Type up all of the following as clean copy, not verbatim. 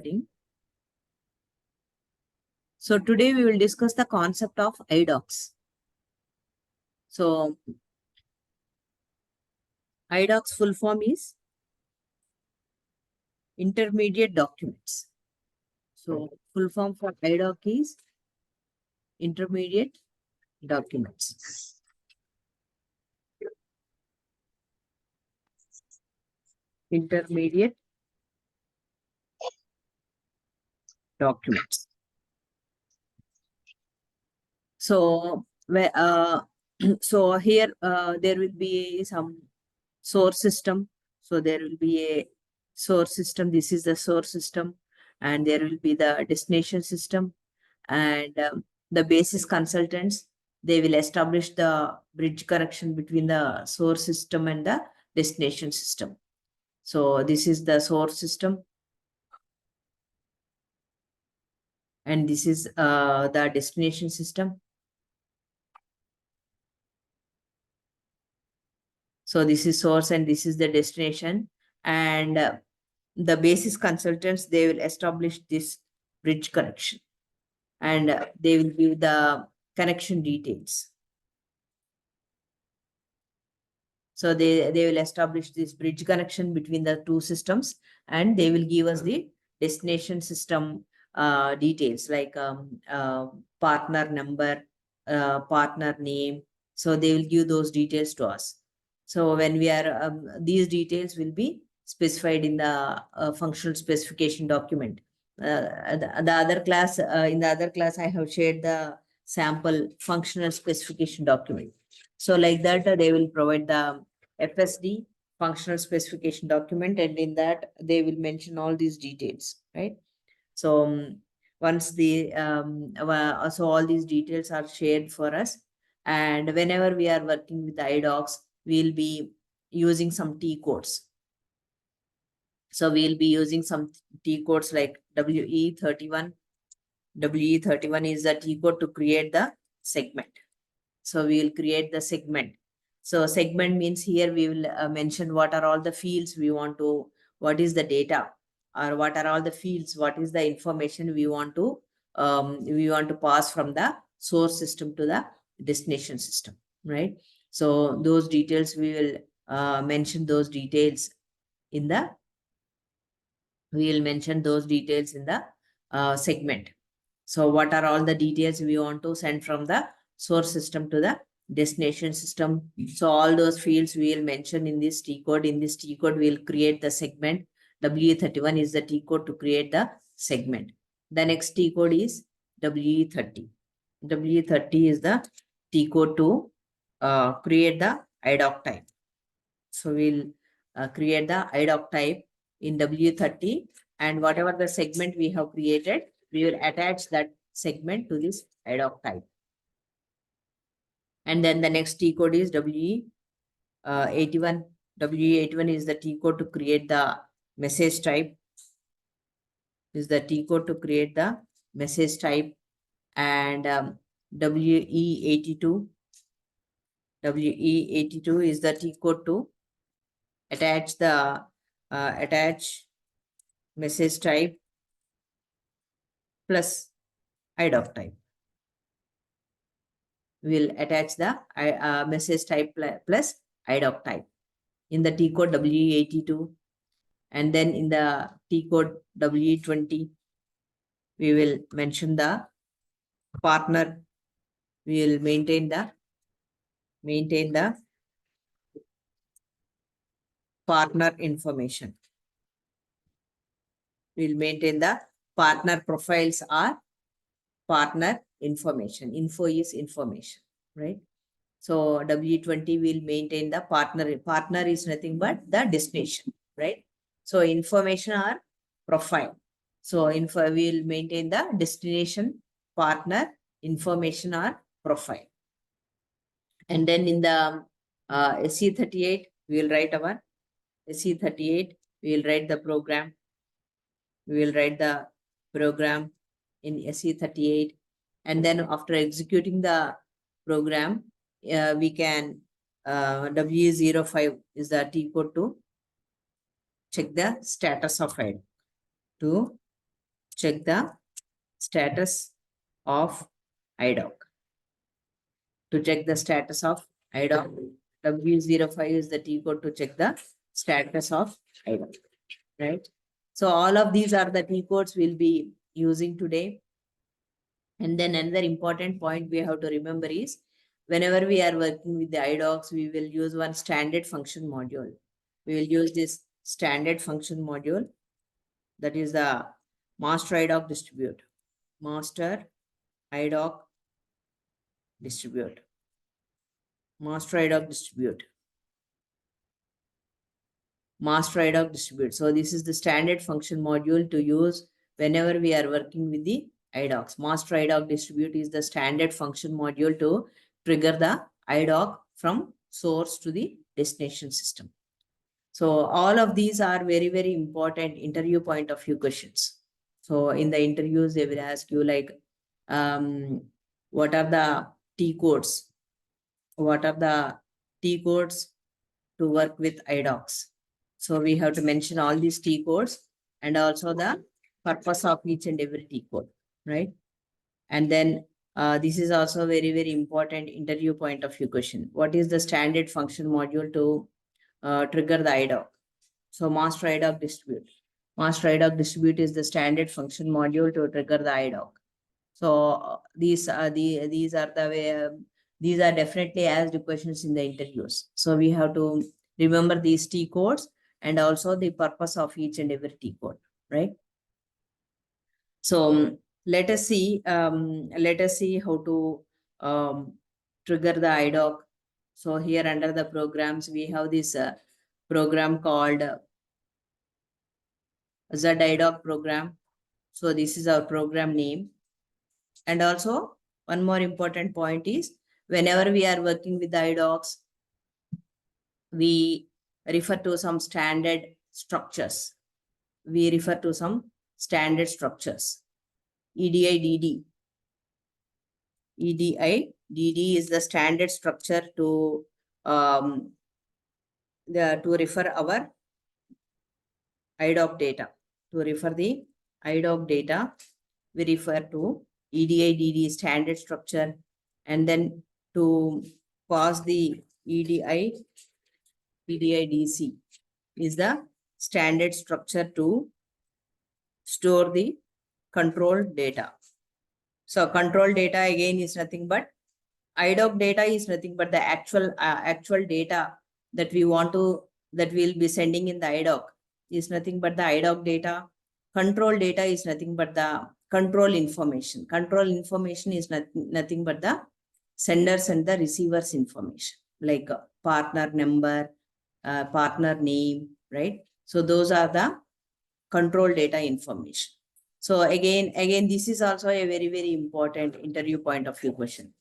recording. So today we will discuss the concept of IDocs. So IDocs full form is intermediate documents. So full form for IDoc is intermediate documents. Intermediate documents. So so here there will be some source system. So there will be a source system. This is the source system, and there will be the destination system, and the basis consultants. They will establish the bridge connection between the source system and the destination system. So this is the source system, and this is the destination system. So this is source and this is the destination, and the basis consultants, they will establish this bridge connection, and they will give the connection details. So they will establish this bridge connection between the two systems, and they will give us the destination system details like partner number, partner name. So they will give those details to us. So when we are, these details will be specified in the functional specification document. The other class, in the other class, I have shared the sample functional specification document. So like that, they will provide the FSD functional specification document, and in that they will mention all these details, right? So once the so all these details are shared for us, and whenever we are working with the IDocs, we'll be using some T codes. So we'll be using some T codes like WE31. WE31 is the T code to create the segment. So we will create the segment. So segment means here we will mention what are all the fields we want to, what is the data, or what are all the fields, what is the information we want to pass from the source system to the destination system, right? So those details we will mention those details in the, we will mention those details in the segment. So what are all the details we want to send from the source system to the destination system? So all those fields we will mention in this T code. In this T code, we will create the segment. WE31 is the T code to create the segment. The next T code is WE30. WE30 is the T code to create the IDoc type. So we'll create the IDoc type in W30, and whatever the segment we have created, we will attach that segment to this IDoc type. And then the next T code is WE81. WE81 is the T code to create the message type. Is the T code to create the message type. And WE82. WE82 is the T code to attach the attach message type plus IDoc type. We'll attach the message type plus IDoc type in the T code WE82, and then in the T code WE20, we will mention the partner. We will maintain the partner information. We'll maintain the partner profiles or partner information. Info is information, right? So W20 will maintain the partner. Partner is nothing but the destination, right? So information or profile. So info will maintain the destination, partner, information or profile. And then in the SE38, we will write our SE38. We will write the program. We will write the program in SE38, and then after executing the program, we can W05 is the T code to check the status of it, to check the status of IDoc. To check the status of IDoc, W05 is the T code to check the status of IDoc, right? So all of these are the T codes we'll be using today. And then another important point we have to remember is whenever we are working with the IDocs, we will use one standard function module. We will use this standard function module, that is the master IDoc distribute. Master IDoc distribute. Master IDoc distribute. Master IDoc distribute. So this is the standard function module to use whenever we are working with the IDocs. Master IDoc distribute is the standard function module to trigger the IDoc from source to the destination system. So all of these are very, very important interview point of view questions. So in the interviews, they will ask you like, what are the T codes? What are the T codes to work with IDocs? So we have to mention all these T codes and also the purpose of each and every T code, right? And then this is also very, very important interview point of view question. What is the standard function module to trigger the IDoc? So master IDoc distribute. Master IDoc distribute is the standard function module to trigger the IDoc. So these are the way, these are definitely asked questions in the interviews. So we have to remember these T codes and also the purpose of each and every T code, right? So let us see how to trigger the IDoc. So here under the programs, we have this program called Z IDoc program. So this is our program name. And also one more important point is whenever we are working with the IDocs, we refer to some standard structures. We refer to some standard structures. EDI, DD is the standard structure to refer our IDoc data. To refer the IDoc data, we refer to EDI, DD standard structure, and then to pass the EDI, DC is the standard structure to store the control data. So control data again is nothing but IDoc data is nothing but the actual data that we want to, that we'll be sending in the IDoc is nothing but the IDoc data. Control data is nothing but the control information. Control information is nothing but the senders and the receivers information, like partner number, partner name, right? So those are the control data information. So again, this is also a very, very important interview point of view question.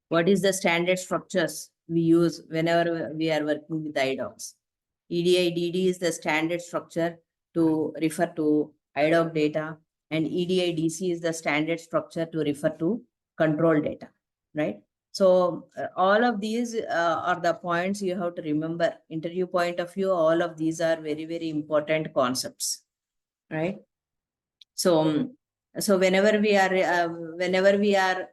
What is the standard structures we use whenever we are working with IDocs? EDI, DD is the standard structure to refer to IDoc data, and EDI, DC is the standard structure to refer to control data, right? So all of these are the points you have to remember. Interview point of view, all of these are very, very important concepts, right? So, whenever we are whenever we are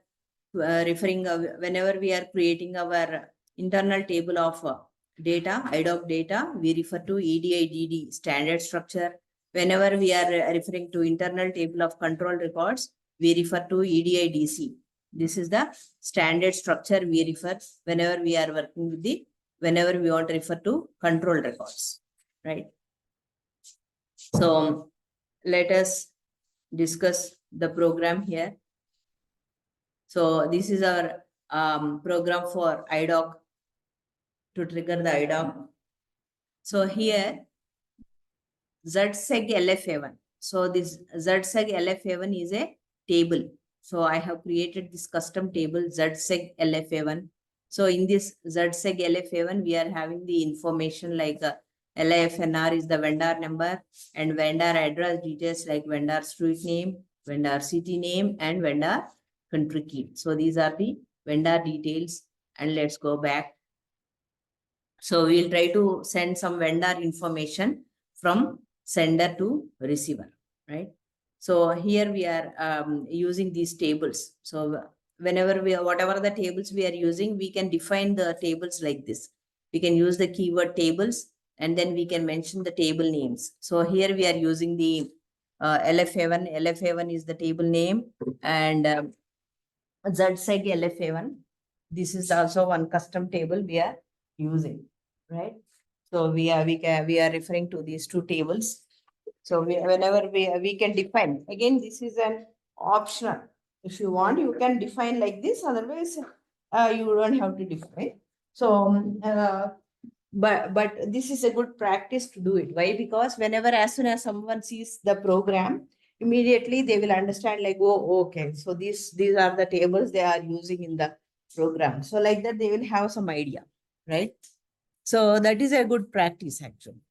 creating our internal table of data, IDoc data, we refer to EDI, DD standard structure. Whenever we are referring to internal table of control records, we refer to EDI, DC. This is the standard structure we refer whenever we are working with whenever we want to refer to control records, right? So let us discuss the program here. So this is our program for IDoc, to trigger the IDoc. So here ZSeg LFA1. So this ZSeg LFA1 is a table. So I have created this custom table ZSeg LFA1. So in this ZSeg LFA1, we are having the information like LIFNR is the vendor number and vendor address details like vendor street name, vendor city name, and vendor country key. So these are the vendor details. And let's go back. So we'll try to send some vendor information from sender to receiver, right? So here we are using these tables. So whenever whatever the tables we are using, we can define the tables like this. We can use the keyword tables, and then we can mention the table names. So here we are using the LFA1. LFA1 is the table name, and Z side LFA1. This is also one custom table we are using, right? So we are referring to these two tables. So whenever we can define, again, this is an optional. If you want, you can define like this. Otherwise, you don't have to define. So, but this is a good practice to do it. Why? Because whenever, as soon as someone sees the program, immediately they will understand like, oh, okay, so these are the tables they are using in the program. So like that, they will have some idea, right? So that is a good practice actually.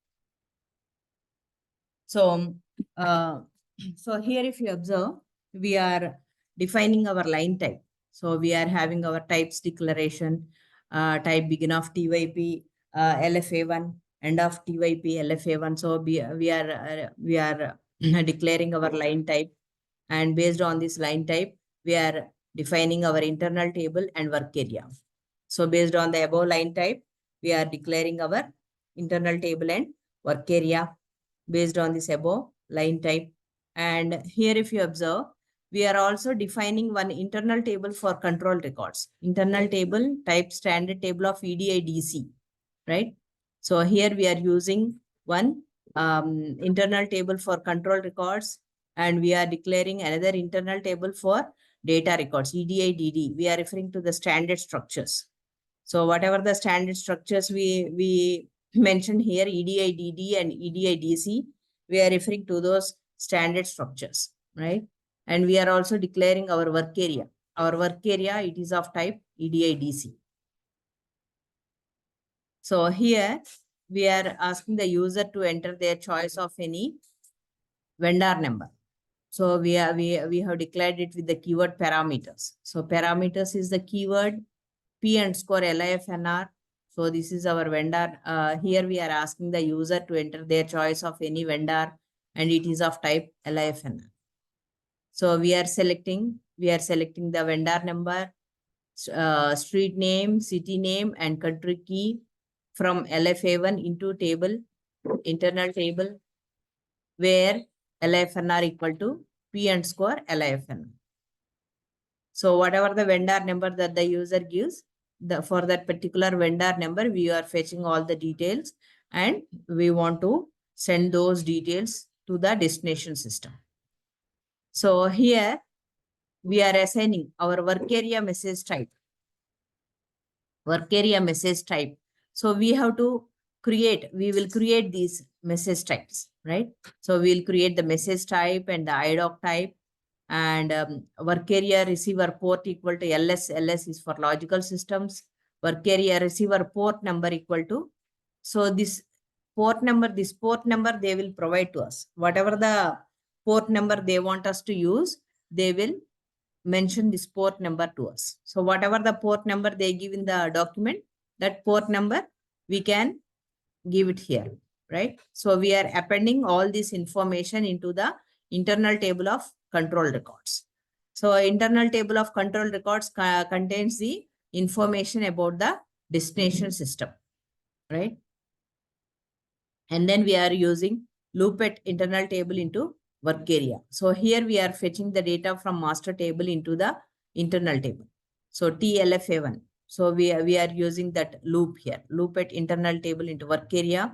So, so here if you observe, we are defining our line type. So we are having our types declaration, type begin of TYP, LFA1, end of TYP, LFA1. So we are declaring our line type, and based on this line type, we are defining our internal table and work area. So based on the above line type, we are declaring our internal table and work area based on this above line type. And here if you observe, we are also defining one internal table for control records. Internal table type standard table of EDI-DC, right? So here we are using one internal table for control records, and we are declaring another internal table for data records, EDI-DD. We are referring to the standard structures. So whatever the standard structures we mentioned here, EDI-DD and EDI-DC, we are referring to those standard structures, right? And we are also declaring our work area. Our work area, it is of type EDI-DC. So here we are asking the user to enter their choice of any vendor number. So we have declared it with the keyword parameters. So parameters is the keyword P_LIFNR. So this is our vendor. Here we are asking the user to enter their choice of any vendor, and it is of type LIFNR. So we are selecting the vendor number, street name, city name, and country key from LFA1 into table, internal table, where LIFNR equal to P_LIFNR. So whatever the vendor number that the user gives, for that particular vendor number, we are fetching all the details, and we want to send those details to the destination system. So here we are assigning our work area message type. Work area message type. So we will create these message types, right? So we'll create the message type and the IDoc type, and work area receiver port equal to LS. LS is for logical systems. Work area receiver port number equal to, so this port number they will provide to us. Whatever the port number they want us to use, they will mention this port number to us. So whatever the port number they give in the document, that port number we can give it here, right? So we are appending all this information into the internal table of control records. So internal table of control records contains the information about the destination system, right? And then we are using loop at internal table into work area. So here we are fetching the data from master table into the internal table. So TLFA1. So we are using that loop here, loop at internal table into work area.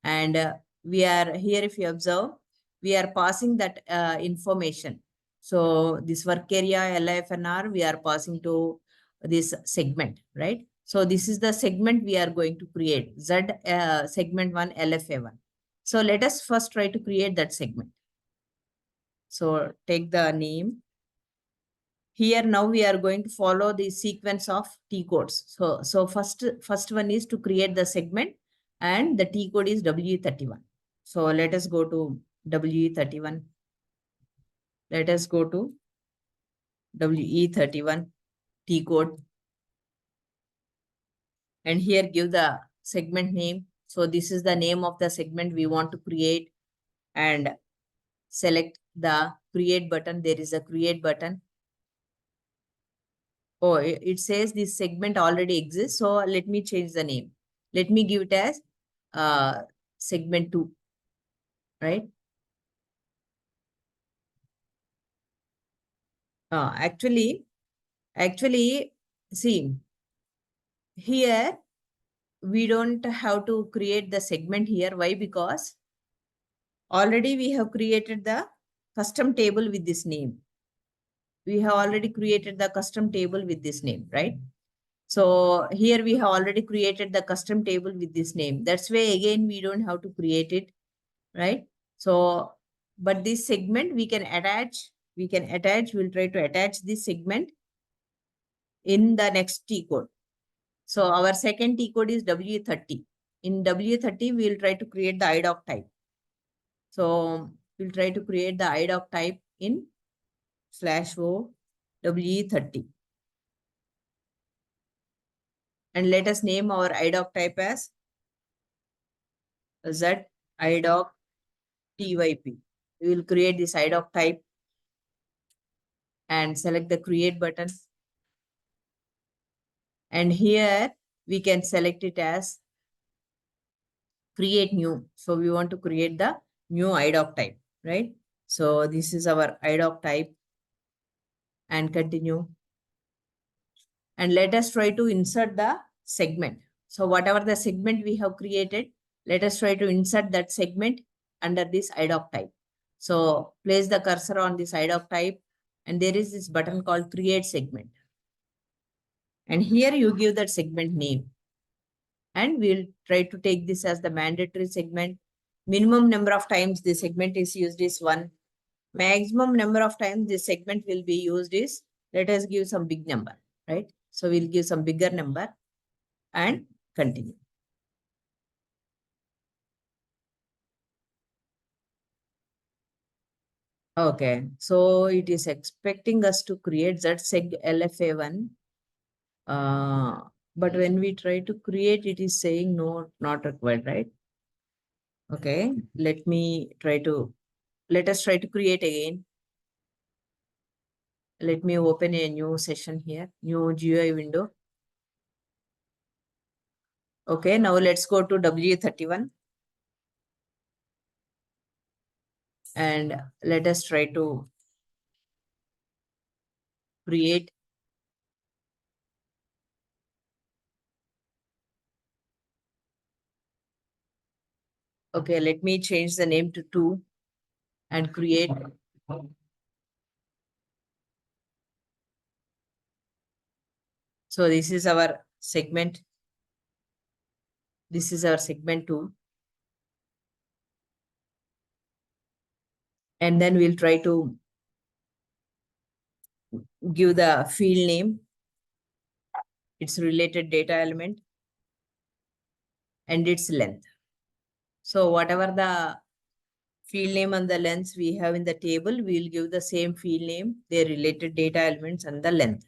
And we are here, if you observe, we are passing that information. So this work area LIFNR, we are passing to this segment, right? So this is the segment we are going to create, Z segment 1 LFA1. So let us first try to create that segment. So take the name. Here now we are going to follow the sequence of T codes. So first one is to create the segment, and the T code is WE31. So let us go to WE31. Let us go to WE31 T code. And here give the segment name. So this is the name of the segment we want to create. And select the create button. There is a create button. Oh, it says this segment already exists. So let me change the name. Let me give it as segment 2, right? Actually, see, here we don't have to create the segment here. Why? Because already we have created the custom table with this name. We have already created the custom table with this name, right? So here we have already created the custom table with this name. That's why again, we don't have to create it, right? So, but this segment we can attach, we'll try to attach this segment in the next T code. So our second T code is W30. In W30, we'll try to create the IDoc type. So we'll try to create the IDoc type in /o W30. And let us name our IDoc type as Z IDoc TYP. We will create this IDoc type and select the create button. And here we can select it as create new. So we want to create the new IDoc type, right? So this is our IDoc type and continue. And let us try to insert the segment. So whatever the segment we have created, let us try to insert that segment under this IDoc type. So place the cursor on this IDoc type and there is this button called create segment. And here you give that segment name. And we'll try to take this as the mandatory segment. Minimum number of times the segment is used is 1. Maximum number of times this segment will be used is, let us give some big number, right? So we'll give some bigger number and continue. Okay, so it is expecting us to create that seg LFA1. But when we try to create, it is saying no, not required, right? Okay, let us try to create again. Let me open a new session here, new GUI window. Okay, now let's go to W31. And let us try to create. Okay, let me change the name to 2 and create. So this is our segment. This is our segment 2. And then we'll try to give the field name, its related data element, and its length. So whatever the field name and the lengths we have in the table, we'll give the same field name, their related data elements, and the length.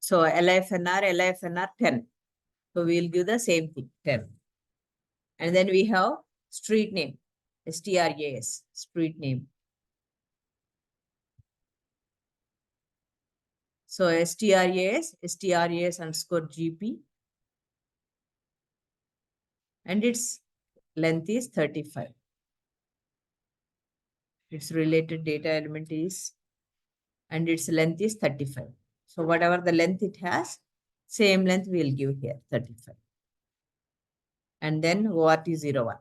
So LIFNR 10. So we'll give the same thing, 10. And then we have street name, STRAS, street name. So STRAS underscore GP. And its length is 35. Its related data element is, and its length is 35. So whatever the length it has, same length we'll give here, 35. And then ORT01.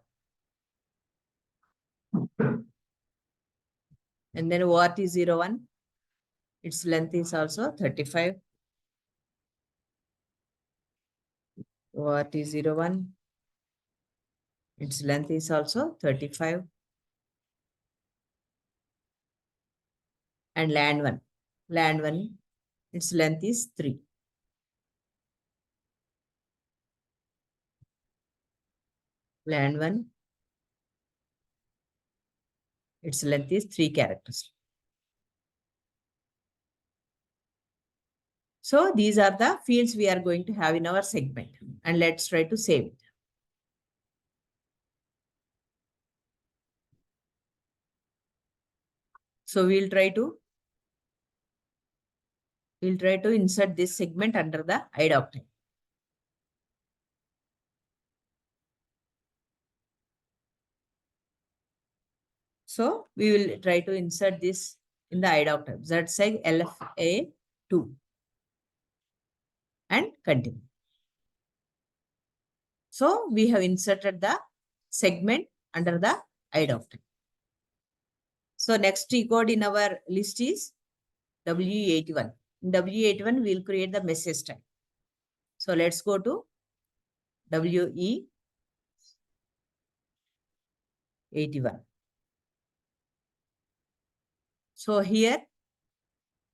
And then ORT01, its length is also 35. ORT01, its length is also 35. And land1, its length is 3. Land1, its length is 3 characters. So these are the fields we are going to have in our segment. And let's try to save it. So we'll try to insert this segment under the IDoc type. So we will try to insert this in the IDoc type. ZSeg LFA2 and continue. So we have inserted the segment under the IDoc type. So next T code in our list is W81. In W81, we'll create the message type. So let's go to WE81. So here,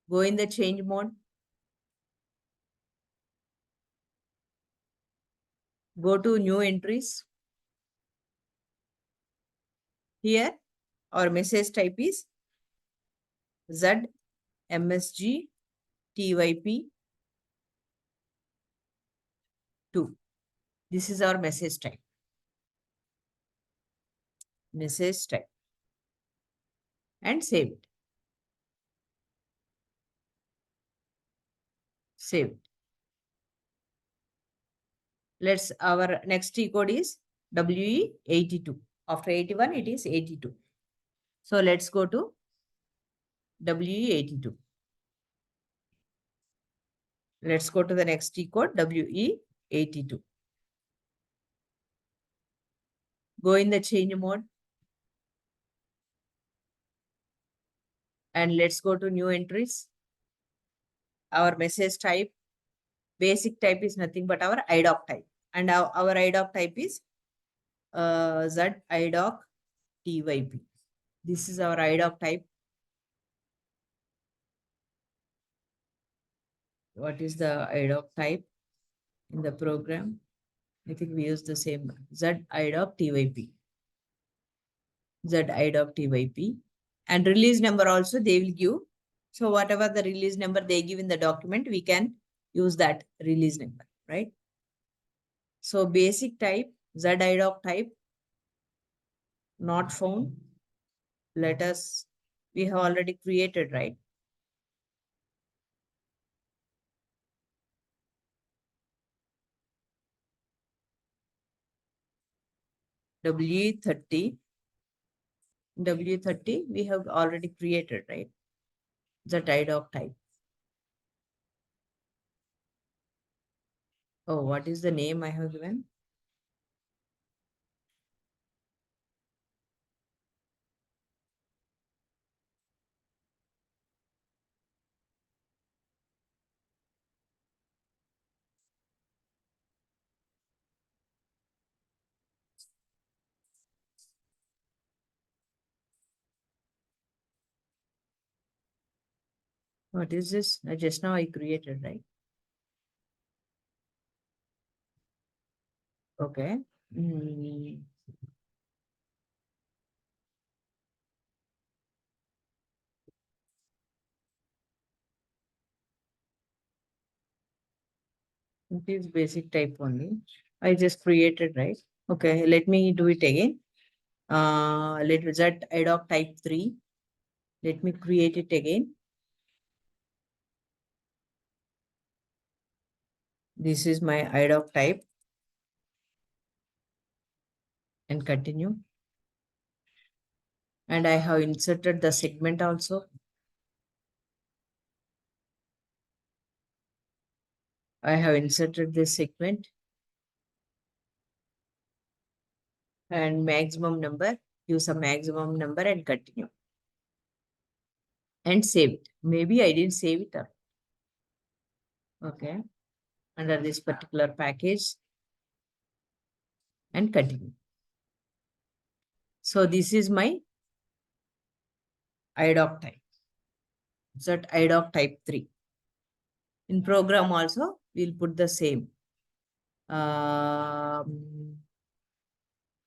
go in the change mode. Go to new entries. Here, our message type is Z MSG TYP 2. This is our message type. Message type. And save it. Save it. Our next T code is WE82. After 81, it is 82. So let's go to WE82. Let's go to the next T code, WE82. Go in the change mode. And let's go to new entries. Our message type, basic type is nothing but our IDoc type. And our IDoc type is Z IDoc TYP. This is our IDoc type. What is the IDoc type in the program? I think we use the same Z IDoc TYP. Z IDoc TYP. And release number also they will give. So whatever the release number they give in the document, we can use that release number, right? So basic type, Z IDoc type, not found. We have already created, right? W30, we have already created, right? The IDoc type. Oh, what is the name I have given? What is this? Just now I created, right? Okay. It is basic type only. I just created, right? Okay, let me do it again. Let Z IDoc type 3. Let me create it again. This is my IDoc type. And continue. And I have inserted the segment also. I have inserted this segment. And maximum number. Use a maximum number and continue. And save it. Maybe I didn't save it up. Okay. Under this particular package. And continue. So this is my IDoc type. Z IDoc type 3. In program also, we'll put the same. Z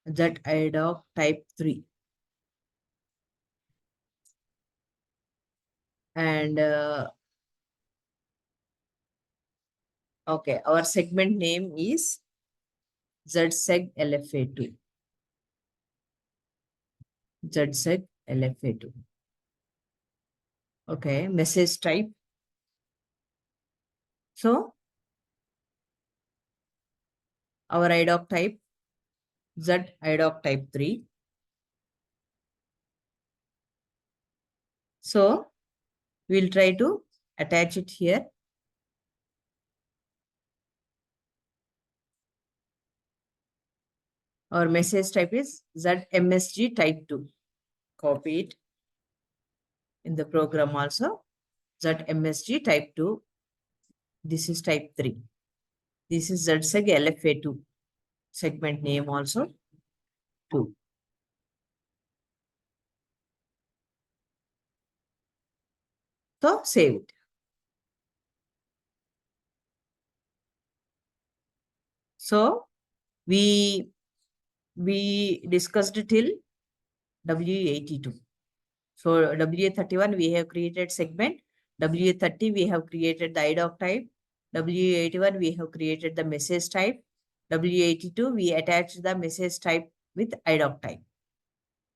IDoc type 3. And okay, our segment name is ZSeg LFA2. ZSeg LFA2. Okay, message type. So our IDoc type, Z IDoc type 3. So we'll try to attach it here. Our message type is ZMSG type 2. Copy it in the program also. ZMSG type 2. This is type 3. This is ZSEG LFA2. Segment name also 2. So save it. So we discussed till W82. So W31 we have created segment. W30 we have created the IDoc type. W81 we have created the message type. W82 we attached the message type with IDoc type.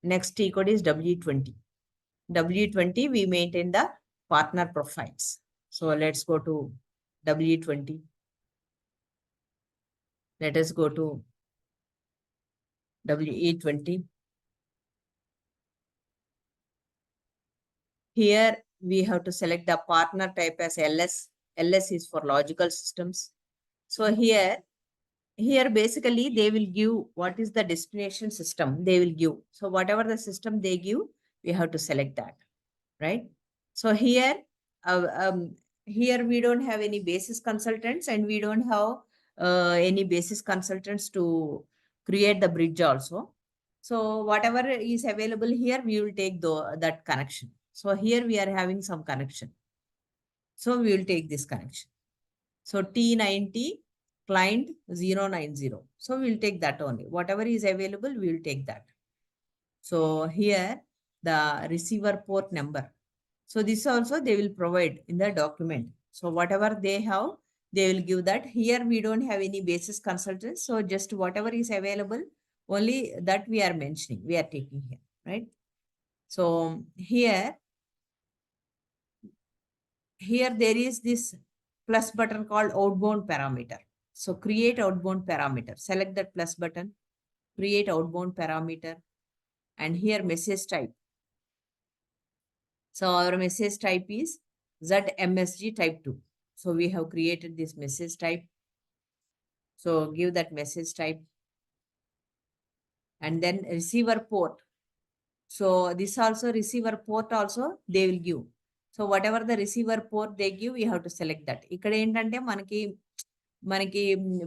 Next T code is W20. W20 we maintain the partner profiles. So let's go to W20. Let us go to WE20. Here we have to select the partner type as LS. LS is for logical systems. So here basically they will give what is the destination system they will give. So whatever the system they give, we have to select that, right? So here we don't have any basis consultants and we don't have any basis consultants to create the bridge also. So whatever is available here, we will take that connection. So here we are having some connection. So we will take this connection. So T90 client 090. So we'll take that only. Whatever is available, we will take that. So here the receiver port number. So this also they will provide in the document. So whatever they have, they will give that. Here we don't have any basis consultants. So just whatever is available, only that we are mentioning, we are taking here, right? So here there is this plus button called outbound parameter. So create outbound parameter. Select that plus button, create outbound parameter, and here message type. So our message type is ZMSG type 2. So we have created this message type. So give that message type. And then receiver port. So this also receiver port also they will give. So whatever the receiver port they give, we have to select that. ఇక్కడ ఏంటంటే మనకి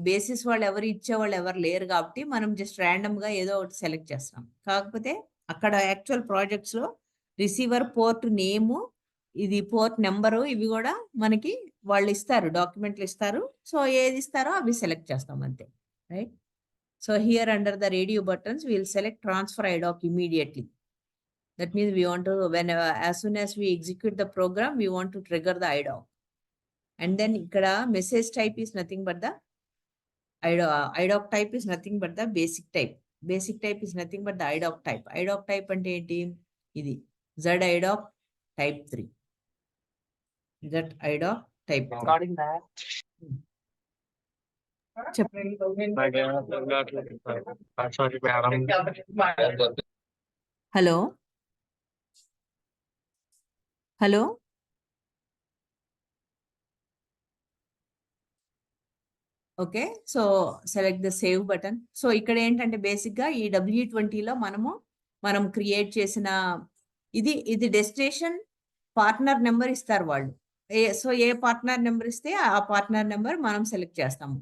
basis వాళ్ళు ఎవరు ఇచ్చేవాళ్ళు ఎవరు లేరు కాబట్టి మనం జస్ట్ ర్యాండమ్ గా ఏదో ఒకటి సెలెక్ట్ చేస్తాం. కాకపోతే అక్కడ యాక్చువల్ ప్రాజెక్ట్స్ లో రిసీవర్ పోర్ట్ నేము, ఇది పోర్ట్ నెంబరు, ఇవి కూడా మనకి వాళ్ళు ఇస్తారు, డాక్యుమెంట్లు ఇస్తారు. సో ఏది ఇస్తారో అవి సెలెక్ట్ చేస్తాం అంతే, right? So here under the radio buttons will select transfer IDoc immediately. That means we want to, as soon as we execute the program, we want to trigger the IDoc. And then ikkada message type is nothing but the IDoc type is nothing but the basic type. Basic type is nothing but the IDoc type. IDoc type ante enti? Idi Z IDoc type 3. Z IDoc type 3. Regarding that. Hello. Hello. Okay, so select the save button. So ఇక్కడ ఏంటంటే basic గా ఈ W20లో మనం create చేసిన ఇది destination partner number ఇస్తారు వాళ్ళు. So a partner number ఇస్తే ఆ పార్ట్నర్ నెంబర్ మనం సెలెక్ట్ చేస్తాము.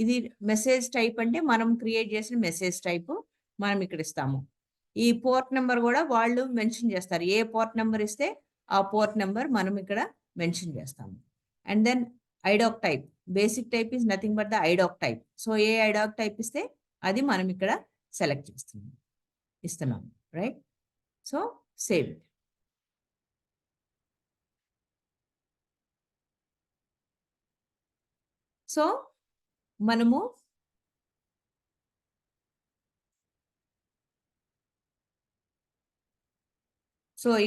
ఇది మెసేజ్ టైప్ అంటే మనం క్రియేట్ చేసిన మెసేజ్ టైప్ మనం ఇక్కడ ఇస్తాము. ఈ పోర్ట్ నెంబర్ కూడా వాళ్ళు మెన్షన్ చేస్తారు. ఏ పోర్ట్ నెంబర్ ఇస్తే ఆ పోర్ట్ నెంబర్ మనం ఇక్కడ మెన్షన్ చేస్తాము. And then IDoc type. Basic type is nothing but the IDoc type. So A IDoc type ఇస్తే అది మనం ఇక్కడ సెలెక్ట్ ఇస్తున్నాం, right? So save it. So మనము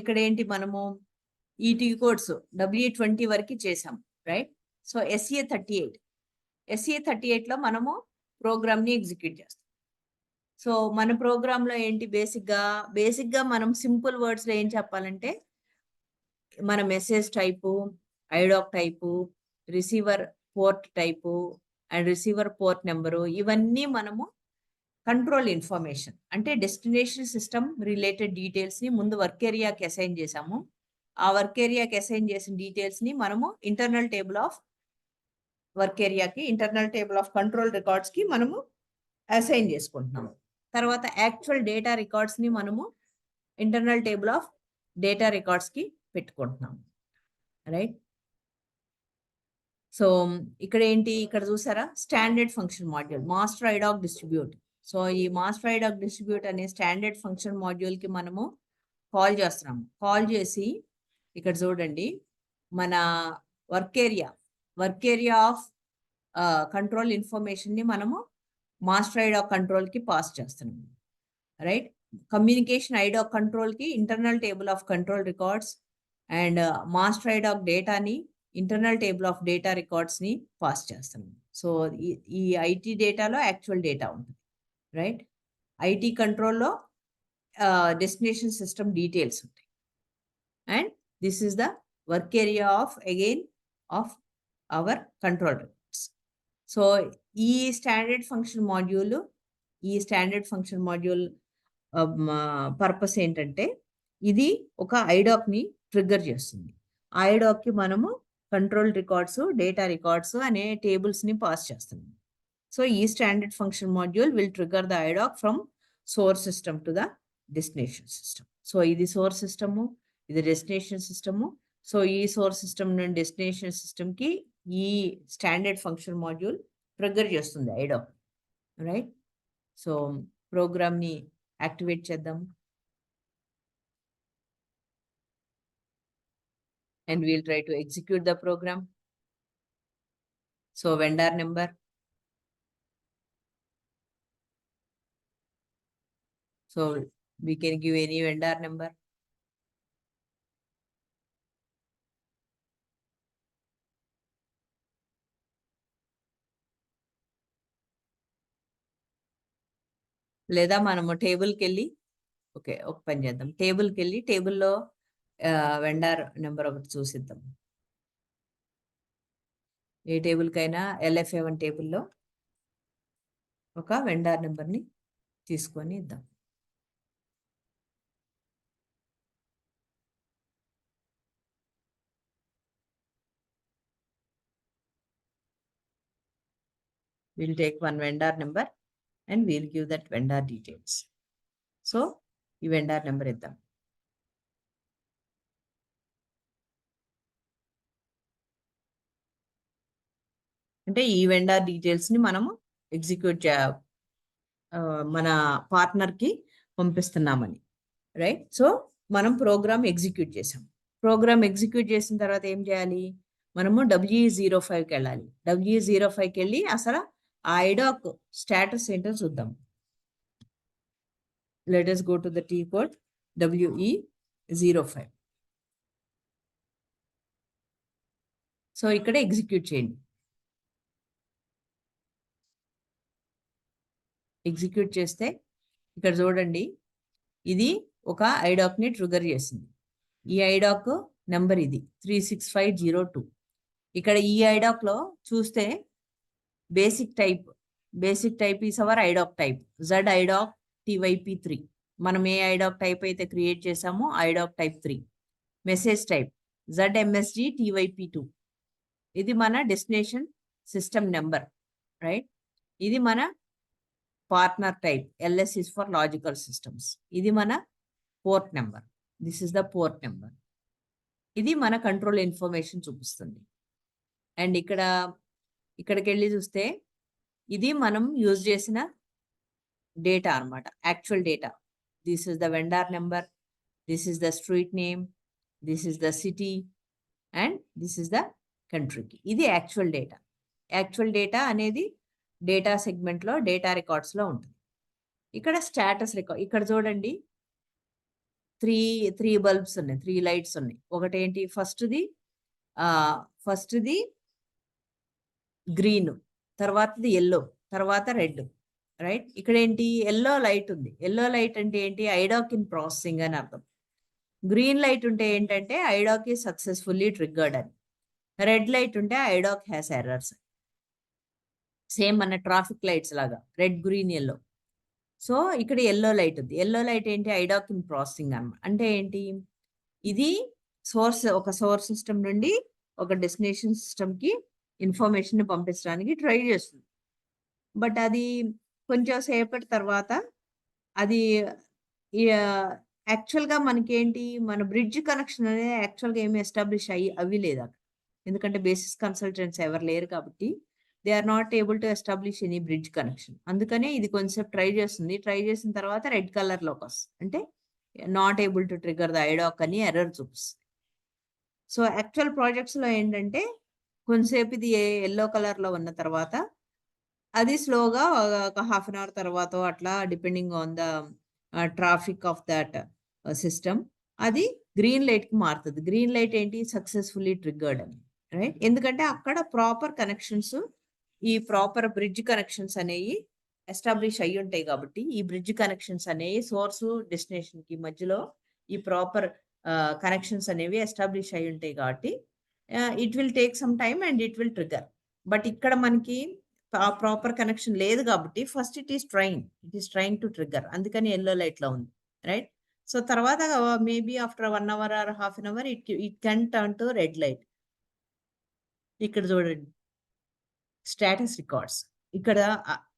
ఇక్కడ ఏంటి, మనము ఈ టీ కోడ్స్ W20 వరకు చేసాం, రైట్? సో SE38 లో మనము ప్రోగ్రామ్ ని ఎగ్జిక్యూట్ చేస్తాం. సో మన ప్రోగ్రామ్ లో ఏంటి బేసిక్ గా మనం సింపుల్ వర్డ్స్ లో ఏం చెప్పాలంటే, మన message type, IDoc type, receiver port type and receiver port number, ఇవన్నీ మనము కంట్రోల్ ఇన్ఫర్మేషన్ అంటే డెస్టినేషన్ సిస్టమ్ రిలేటెడ్ డీటెయిల్స్ ని ముందు వర్క్ ఏరియాకి అసైన్ చేసాము. ఆ వర్క్ ఏరియాకి అసైన్ చేసిన డీటెయిల్స్ ని మనము internal table of control records కి మనము అసైన్ చేసుకుంటున్నాము. తర్వాత యాక్చువల్ డేటా రికార్డ్స్ ని మనము internal table of data records కి పెట్టుకుంటున్నాము, రైట్? సో ఇక్కడ చూసారా, standard function module master IDoc distribute. So ఈ మాస్టర్ ఐడాక్ డిస్ట్రిబ్యూట్ అనే స్టాండర్డ్ ఫంక్షన్ మాడ్యూల్ కి మనము కాల్ చేస్తున్నాము. కాల్ చేసి ఇక్కడ చూడండి, మన work area of control information ని మనము మాస్టర్ ఐడాక్ కంట్రోల్ కి పాస్ చేస్తున్నాము, రైట్? కమ్యూనికేషన్ ఐడాక్ కంట్రోల్ కి internal table of control records and master IDoc డేటాని internal table of data records ని పాస్ చేస్తున్నాం. సో ఈ ఐటీ డేటాలో యాక్చువల్ డేటా ఉంటుంది, రైట్? ఐటీ కంట్రోల్లో డెస్టినేషన్ సిస్టమ్ డీటెయిల్స్ ఉంటాయి. And this is the work area of our control records. So ఈ standard function module purpose ఏంటంటే, ఇది ఒక ఐడాక్ ని ట్రిగ్గర్ చేస్తుంది. ఆ ఐడాక్ కి మనము కంట్రోల్ రికార్డ్స్, డేటా రికార్డ్స్ అనే టేబుల్స్ ని పాస్ చేస్తున్నాం. సో ఈ standard function module will trigger the IDoc from source system to the destination system. So ఇది సోర్స్ సిస్టము, ఇది డెస్టినేషన్ సిస్టము. సో ఈ సోర్స్ సిస్టమ్ నుండి డెస్టినేషన్ సిస్టమ్ కి ఈ స్టాండర్డ్ ఫంక్షన్ మాడ్యూల్ ట్రిగ్గర్ చేస్తుంది ఐడాక్, రైట్? సో ప్రోగ్రామ్ ని activate చేద్దాం. And we'll try to execute the program. So vendor number. So we can give any vendor number. లేదా మనము టేబుల్కి వెళ్ళి ఒక పని చేద్దాం. టేబుల్కి వెళ్ళి టేబుల్లో వెండర్ నెంబర్ ఒకటి చూసిద్దాం. ఏ టేబుల్కైనా LFA1 టేబుల్లో ఒక వెండర్ నెంబర్ని తీసుకొని ఇద్దాం. We'll take one vendor number and we'll give that vendor details. So ఈ వెండర్ నెంబర్ ఇద్దాం. అంటే ఈ వెండర్ డీటెయిల్స్ ని మనము ఎగ్జిక్యూట్ మన పార్ట్నర్ కి పంపిస్తున్నామని, రైట్? సో మనం ప్రోగ్రామ్ ఎగ్జిక్యూట్ చేసాం. ప్రోగ్రామ్ ఎగ్జిక్యూట్ చేసిన తర్వాత ఏం చేయాలి? మనము WE05కి వెళ్ళాలి. WE05కి వెళ్ళి అసలు ఆ ఐడాక్ స్టేటస్ ఏంటో చూద్దాం. Let us go to the T code WE05. So ఇక్కడ ఎగ్జిక్యూట్ చేయండి. ఎగ్జిక్యూట్ చేస్తే ఇక్కడ చూడండి, ఇది ఒక ఐడాక్ ని ట్రిగర్ చేసింది. ఈ ఐడాక్ నెంబర్ ఇది 36502. ఇక్కడ ఈ ఐడాక్ లో చూస్తే basic type is our IDoc type Z IDoc TYP3. మనం ఏ ఐడాక్ టైప్ అయితే క్రియేట్ చేసామో IDoc type 3. Message type ZMSG TYP2. ఇది మన డెస్టినేషన్ సిస్టమ్ నెంబర్, రైట్? ఇది మన partner type LS is for logical systems. ఇది మన port number. This is the port number. ఇది మన కంట్రోల్ ఇన్ఫర్మేషన్ చూపిస్తుంది. అండ్ ఇక్కడికి వెళ్ళి చూస్తే ఇది మనం యూజ్ చేసిన డేటా అన్నమాట, actual data. This is the vendor number, this is the street name, this is the city and this is the కంట్రీకి. ఇది యాక్చువల్ డేటా. యాక్చువల్ డేటా అనేది డేటా సెగ్మెంట్లో డేటా రికార్డ్స్లో ఉంటుంది. ఇక్కడ స్టేటస్ రికార్డ్, ఇక్కడ చూడండి త్రీ బల్బ్స్ ఉన్నాయి, 3 లైట్స్ ఉన్నాయి. ఒకటేంటి ఫస్ట్‌ది గ్రీన్, తర్వాతది యెల్లో, తర్వాత రెడ్. రైట్? ఇక్కడేంటి యెల్లో లైట్ ఉంది. యెల్లో లైట్ అంటే ఏంటి? ఐడాక్ ఇన్ ప్రాసెసింగ్ అని అర్థం. గ్రీన్ లైట్ ఉంటే ఏంటంటే ఐడాక్ ఈస్ సక్సెస్‌ఫుల్లీ ట్రిగ్గర్డ్ అని. రెడ్ లైట్ ఉంటే ఐడాక్ హ్యాస్ ఎర్రర్స్. సేమ్ మన ట్రాఫిక్ లైట్స్ లాగా రెడ్, గ్రీన్, యెల్లో. సో, ఇక్కడ యెల్లో లైట్ ఉంది. యెల్లో లైట్ ఏంటి? ఐడాక్ ఇన్ ప్రాసెసింగ్ అన్నమాట. అంటే ఏంటి? ఇది ఒక సోర్స్ సిస్టమ్ నుండి ఒక డెస్టినేషన్ సిస్టమ్‌కి ఇన్ఫర్మేషన్‌ని పంపించడానికి ట్రై చేస్తుంది. బట్ అది కొంచెం సేపటి తర్వాత అది యాక్చువల్‌గా మనకేంటి, మన బ్రిడ్జ్ కనెక్షన్ అనేది యాక్చువల్‌గా ఏమి ఎస్టాబ్లిష్ అవ్వలేదు. ఎందుకంటే బేసిస్ కన్సల్టెంట్స్ ఎవరు లేరు కాబట్టి they are not able to establish any bridge connection. అందుకనే ఇది కొంచెం ట్రై చేస్తుంది. ట్రై చేసిన తర్వాత రెడ్ కలర్‌లోకొస్తుంది. అంటే not able to trigger the IDoc అని ఎర్రర్ చూపిస్తుంది. సో, యాక్చువల్ ప్రాజెక్ట్స్‌లో ఏంటంటే కొంతసేపు ఇది యెల్లో కలర్‌లో ఉన్న తర్వాత అది స్లోగా ఒక హాఫ్ అన్ అవర్ తర్వాతో అట్లా depending on the Tropic of that system అది గ్రీన్ లైట్‌కి మారుతది. గ్రీన్ లైట్ ఏంటి? సక్సెస్‌ఫుల్లీ ట్రిగ్గర్డ్ అని. రైట్? ఎందుకంటే అక్కడ ప్రాపర్ కనెక్షన్స్, ఈ ప్రాపర్ బ్రిడ్జ్ కనెక్షన్స్ అనేయి ఎస్టాబ్లిష్ అయ్యుంటాయి కాబట్టి, ఈ బ్రిడ్జ్ కనెక్షన్స్ అనేయి సోర్సు, డెస్టినేషన్‌కి మధ్యలో ఈ ప్రాపర్ కనెక్షన్స్ అనేవి ఎస్టాబ్లిష్ అయ్యుంటాయి కాబట్టి it will take some time and it will trigger. But ఇక్కడ మనకి ప్రాపర్ కనెక్షన్ లేదు కాబట్టి first it is trying to trigger. అందుకని యెల్లో లైట్‌లో ఉంది. రైట్? సో, తర్వాత maybe after 1 hour or half an hour it can turn to red light. ఇక్కడ చూడండి. Status records. ఇక్కడ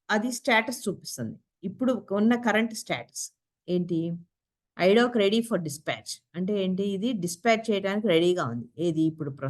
అది స్టేటస్ చూపిస్తుంది. ఇప్పుడు ఉన్న కరెంట్ స్టేటస్ ఏంటి? IDoc ready for dispatch. అంటే ఏంటి? ఇది డిస్పాచ్ చేయడానికి రెడీగా ఉంది. ఏది? ఇప్పుడు